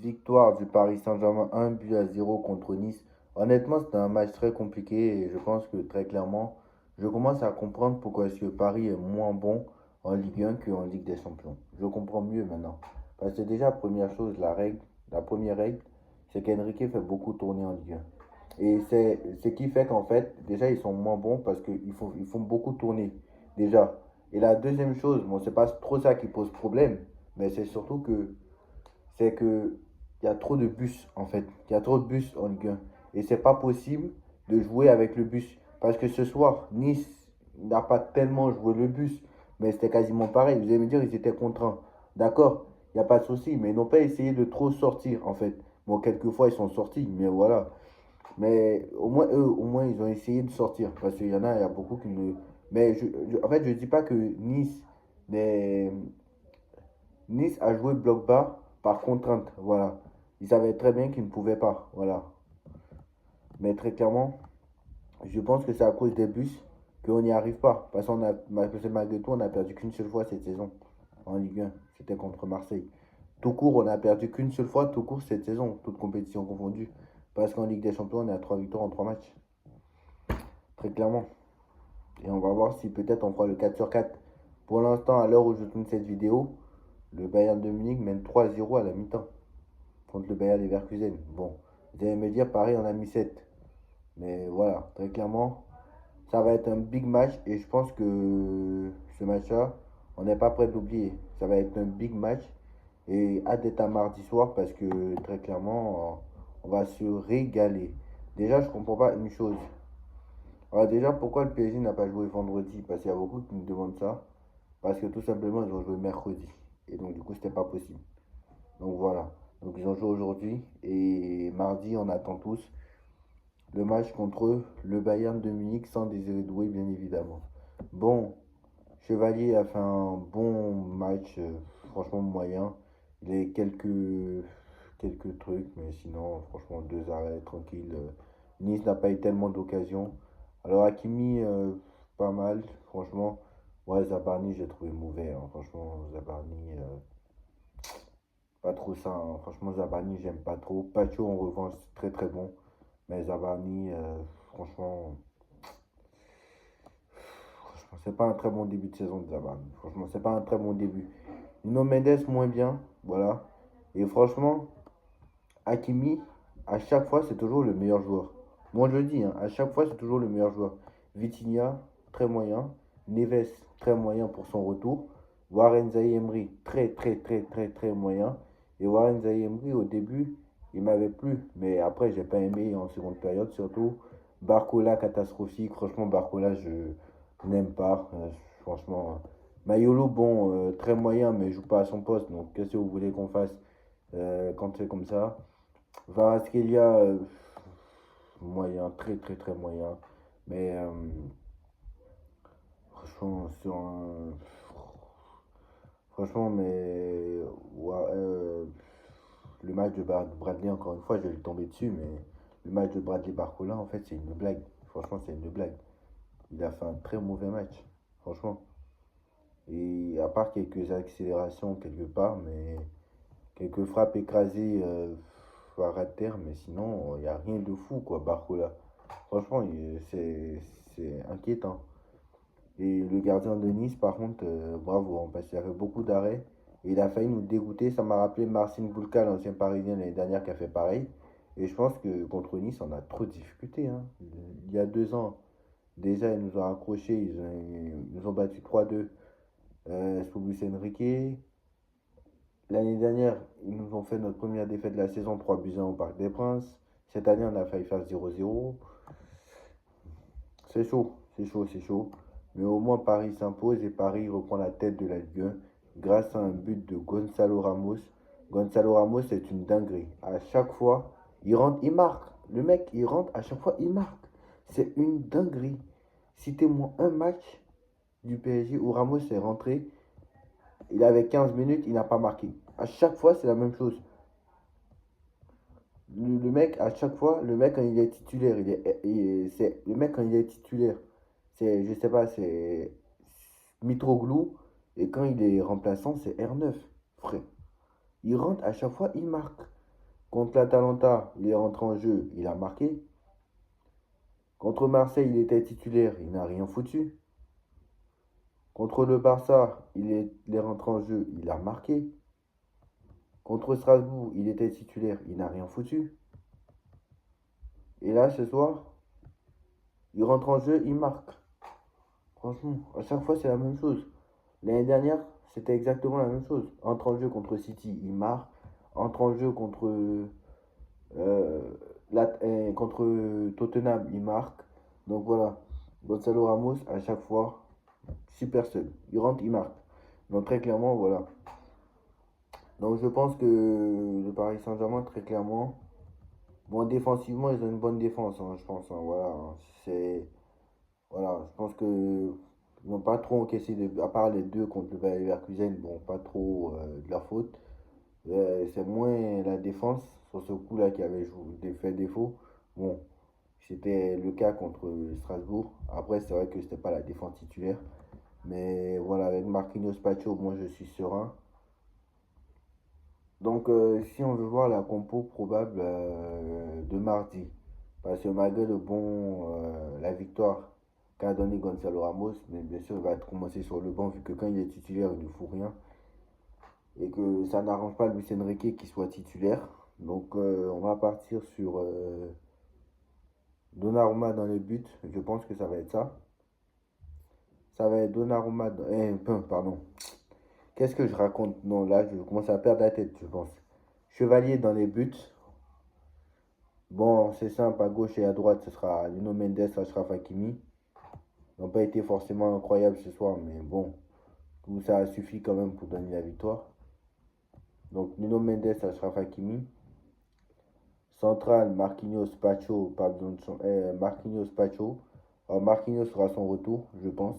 Victoire du Paris Saint-Germain 1 but à 0 contre Nice. Honnêtement, c'était un match très compliqué et je pense que très clairement, je commence à comprendre pourquoi est-ce que Paris est moins bon en Ligue 1 qu'en Ligue des Champions. Je comprends mieux maintenant. Parce que déjà, première chose, la première règle, c'est qu'Enrique fait beaucoup tourner en Ligue 1. Et c'est ce qui fait qu'en fait, déjà, ils sont moins bons parce qu'ils font beaucoup tourner. Déjà. Et la deuxième chose, bon, c'est pas trop ça qui pose problème, mais c'est que il y a trop de bus en fait. Il y a trop de bus en Ligue 1. Et c'est pas possible de jouer avec le bus. Parce que ce soir, Nice n'a pas tellement joué le bus. Mais c'était quasiment pareil. Vous allez me dire, ils étaient contraints. D'accord, il n'y a pas de souci. Mais ils n'ont pas essayé de trop sortir en fait. Bon, quelquefois ils sont sortis. Mais voilà. Mais au moins, eux, au moins, ils ont essayé de sortir. Parce qu'il y en a, il y a beaucoup qui ne. Mais en fait, je ne dis pas que n'est- Nice a joué bloc bas par contrainte. Voilà. Ils savaient très bien qu'ils ne pouvaient pas. Voilà. Mais très clairement, je pense que c'est à cause des bus qu'on n'y arrive pas. Parce que malgré tout, on n'a perdu qu'une seule fois cette saison en Ligue 1. C'était contre Marseille. Tout court, on n'a perdu qu'une seule fois, tout court cette saison, toute compétition confondue. Parce qu'en Ligue des Champions, on est à 3 victoires en 3 matchs. Très clairement. Et on va voir si peut-être on fera le 4 sur 4. Pour l'instant, à l'heure où je tourne cette vidéo, le Bayern de Munich mène 3-0 à la mi-temps contre le Bayern Leverkusen. Bon, vous allez me dire, Paris en a mis 7. Mais voilà, très clairement, ça va être un big match et je pense que ce match-là, on n'est pas prêt d'oublier. Ça va être un big match et hâte d'être à mardi soir parce que très clairement, on va se régaler. Déjà, je comprends pas une chose. Alors déjà, pourquoi le PSG n'a pas joué vendredi? Parce qu'il y a beaucoup qui me demandent ça. Parce que tout simplement, ils ont joué mercredi. Et donc, du coup, c'était pas possible. Donc voilà. Donc ils ont joué aujourd'hui. Et mardi, on attend tous le match contre le Bayern de Munich sans Désiré Doué, bien évidemment. Bon, Chevalier a fait un bon match, franchement moyen. Il a quelques trucs, mais sinon, franchement, 2 arrêts, tranquille. Nice n'a pas eu tellement d'occasions. Alors, Hakimi, pas mal, franchement. Ouais, Zabarni, j'ai trouvé mauvais, hein. Franchement, Zabarni, pas trop ça, hein. Franchement, Zabarni, j'aime pas trop. Pacho, en revanche, très très bon. Mais Zabarni, franchement, c'est pas un très bon début de saison de Zabarni. Franchement, c'est pas un très bon début. Nuno Mendes, moins bien, voilà. Et franchement, Hakimi, à chaque fois, c'est toujours le meilleur joueur. Moi, je le dis, hein, à chaque fois, c'est toujours le meilleur joueur. Vitinha, très moyen. Neves, très moyen pour son retour. Warren Zaïre-Emery, très, très, très, très, très moyen. Et Warren Zaïre-Emery, au début, il m'avait plu. Mais après, j'ai pas aimé en seconde période, surtout. Barcola, catastrophique. Franchement, Barcola, je n'aime pas. Franchement, Mayolo, bon, très moyen, mais il joue pas à son poste. Donc, qu'est-ce que vous voulez qu'on fasse quand c'est comme ça? Varaskelia, moyen, très très très moyen. Mais franchement, franchement, mais ouais, le match de Bradley, encore une fois, je vais tomber dessus, mais le match de Bradley Barcola, en fait, c'est une blague. Franchement, c'est une blague. Il a fait un très mauvais match, franchement. Et à part quelques accélérations quelque part, mais quelques frappes écrasées à terre, mais sinon, il n'y a rien de fou, quoi, Barcola. Franchement, c'est inquiétant. Et le gardien de Nice, par contre, bravo, hein, parce qu'il a fait beaucoup d'arrêts. Et il a failli nous dégoûter. Ça m'a rappelé Marcin Boulka, l'ancien Parisien l'année dernière, qui a fait pareil. Et je pense que contre Nice, on a trop de difficultés, hein. Il y a 2 ans, déjà, ils nous ont accrochés. Ils nous ont battu 3-2 sous Luis Enrique. L'année dernière, ils nous ont fait notre première défaite de la saison, 3 buts 1 au Parc des Princes. Cette année, on a failli faire 0-0. C'est chaud, c'est chaud, c'est chaud. Mais au moins, Paris s'impose et Paris reprend la tête de la Ligue 1 grâce à un but de Gonzalo Ramos. Gonzalo Ramos, c'est une dinguerie. À chaque fois, il rentre, il marque. Le mec, il rentre, à chaque fois, il marque. C'est une dinguerie. Citez-moi un match du PSG où Ramos est rentré. Il avait 15 minutes, il n'a pas marqué. À chaque fois, c'est la même chose. Le mec, à chaque fois, le mec, quand il est titulaire, le mec, quand il est titulaire, je sais pas, c'est Mitroglou. Et quand il est remplaçant, c'est R9, frère. Il rentre, à chaque fois, il marque. Contre l'Atalanta, il est rentré en jeu, il a marqué. Contre Marseille, il était titulaire, il n'a rien foutu. Contre le Barça, il est rentré en jeu, il a marqué. Contre Strasbourg, il était titulaire, il n'a rien foutu. Et là, ce soir, il rentre en jeu, il marque. Franchement, à chaque fois, c'est la même chose. L'année dernière, c'était exactement la même chose. Entre en jeu contre City, il marque. Entre en jeu euh, contre Tottenham, il marque. Donc voilà, Gonzalo Ramos, à chaque fois, super seul. Il rentre, il marque. Donc très clairement, voilà. Donc je pense que le Paris Saint-Germain, très clairement, bon, défensivement, ils ont une bonne défense, hein, je pense, hein, voilà, hein. Voilà, je pense que ils n'ont pas trop encaissé, à part les deux contre le Bayer Leverkusen, bon, pas trop de leur faute. C'est moins la défense sur ce coup-là qui avait fait défaut. Bon, c'était le cas contre Strasbourg. Après, c'est vrai que c'était pas la défense titulaire. Mais voilà, avec Marquinhos Pacho, moi je suis serein. Donc, si on veut voir la compo probable de mardi, parce que malgré la victoire qu'a donné Gonzalo Ramos, mais bien sûr, il va commencer sur le banc vu que quand il est titulaire, il ne fout rien. Et que ça n'arrange pas Luis Enrique qui soit titulaire. Donc, on va partir sur Donnarumma dans les buts. Je pense que ça va être ça. Ça va être Donnarumma. Pardon. Qu'est-ce que je raconte? Non, là, je commence à perdre la tête, je pense. Chevalier dans les buts. Bon, c'est simple, à gauche et à droite, ce sera Nuno Mendes, Achraf Hakimi. Ils n'ont pas été forcément incroyables ce soir, mais bon, tout ça a suffi quand même pour donner la victoire. Donc Nuno Mendes, Achraf Hakimi. Central, Marquinhos, Pacho, pas besoin de Marquinhos, Pacho. Alors Marquinhos fera son retour, je pense,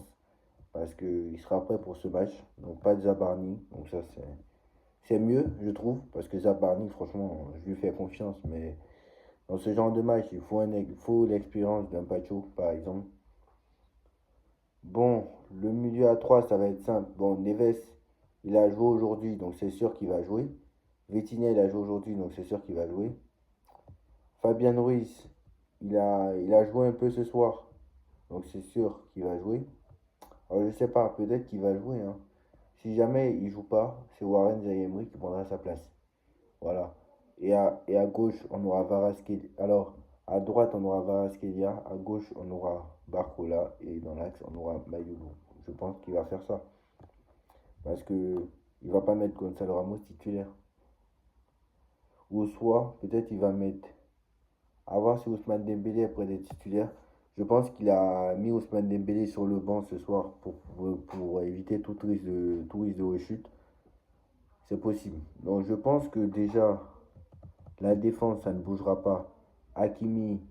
parce qu'il sera prêt pour ce match. Donc pas de Zabarni, donc ça c'est mieux, je trouve, parce que Zabarni, franchement, je lui fais confiance, mais dans ce genre de match, il faut l'expérience d'un Pacho, par exemple. Bon, le milieu à 3 ça va être simple. Bon, Neves, il a joué aujourd'hui, donc c'est sûr qu'il va jouer. Vitinha, il a joué aujourd'hui, donc c'est sûr qu'il va jouer. Fabien Ruiz, il a joué un peu ce soir, donc c'est sûr qu'il va jouer. Alors, je sais pas, peut-être qu'il va jouer, hein. Si jamais il joue pas, c'est Warren Zaïemri qui prendra sa place. Voilà. Et à gauche, on aura Varaskelia. Alors, à droite, on aura Varaskelia. À gauche, on aura Barcola. Et dans l'axe, on aura Mayulu. Je pense qu'il va faire ça. Parce que il va pas mettre Gonzalo Ramos titulaire. Ou soit, peut-être il va mettre. À voir si Ousmane Dembélé est près des titulaires. Je pense qu'il a mis Ousmane Dembélé sur le banc ce soir pour éviter tout risque de rechute. C'est possible. Donc je pense que déjà, la défense, ça ne bougera pas. Hakimi,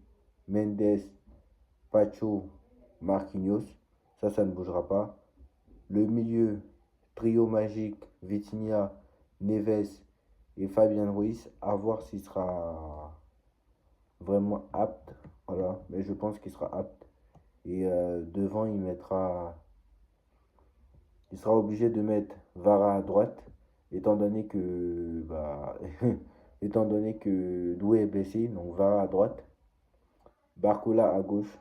Mendes, Pacho, Marquinhos. Ça ne bougera pas. Le milieu, trio magique, Vitinha, Neves et Fabien Ruiz. À voir s'il sera vraiment apte. Voilà. Mais je pense qu'il sera apte. Et devant, il sera obligé de mettre Vara à droite. Étant donné que, étant donné que Doué est blessé. Donc Vara à droite. Barcola à gauche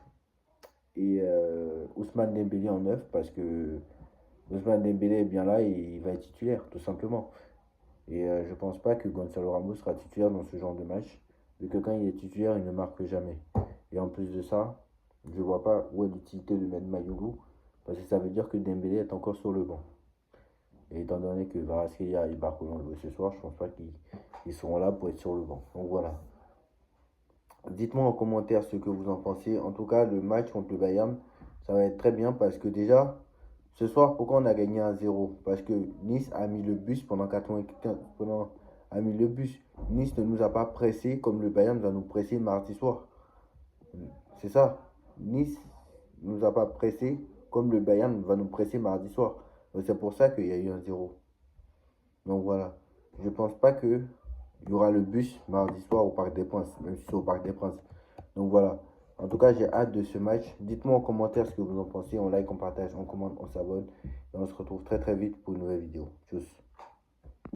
et Ousmane Dembélé en neuf parce que Ousmane Dembélé est bien là et il va être titulaire tout simplement. Et je pense pas que Gonzalo Ramos sera titulaire dans ce genre de match vu que quand il est titulaire il ne marque jamais. Et en plus de ça, je vois pas où est l'utilité de mettre Mayulu parce que ça veut dire que Dembélé est encore sur le banc. Et étant donné que Varaskelia et Barcola ont joué ce soir, je pense pas qu'ils seront là pour être sur le banc. Donc voilà. Dites-moi en commentaire ce que vous en pensez. En tout cas, le match contre le Bayern, ça va être très bien parce que déjà, ce soir, pourquoi on a gagné 1-0? Parce que Nice a mis le bus pendant 95, a mis le bus. Nice ne nous a pas pressé comme le Bayern va nous presser mardi soir. C'est ça. Nice ne nous a pas pressé comme le Bayern va nous presser mardi soir. Donc c'est pour ça qu'il y a eu 1-0. Donc voilà. Je pense pas que il y aura le bus mardi soir au Parc des Princes, même si c'est au Parc des Princes. Donc voilà. En tout cas, j'ai hâte de ce match. Dites-moi en commentaire ce que vous en pensez. On like, on partage, on commente, on s'abonne. Et on se retrouve très très vite pour une nouvelle vidéo. Tchuss.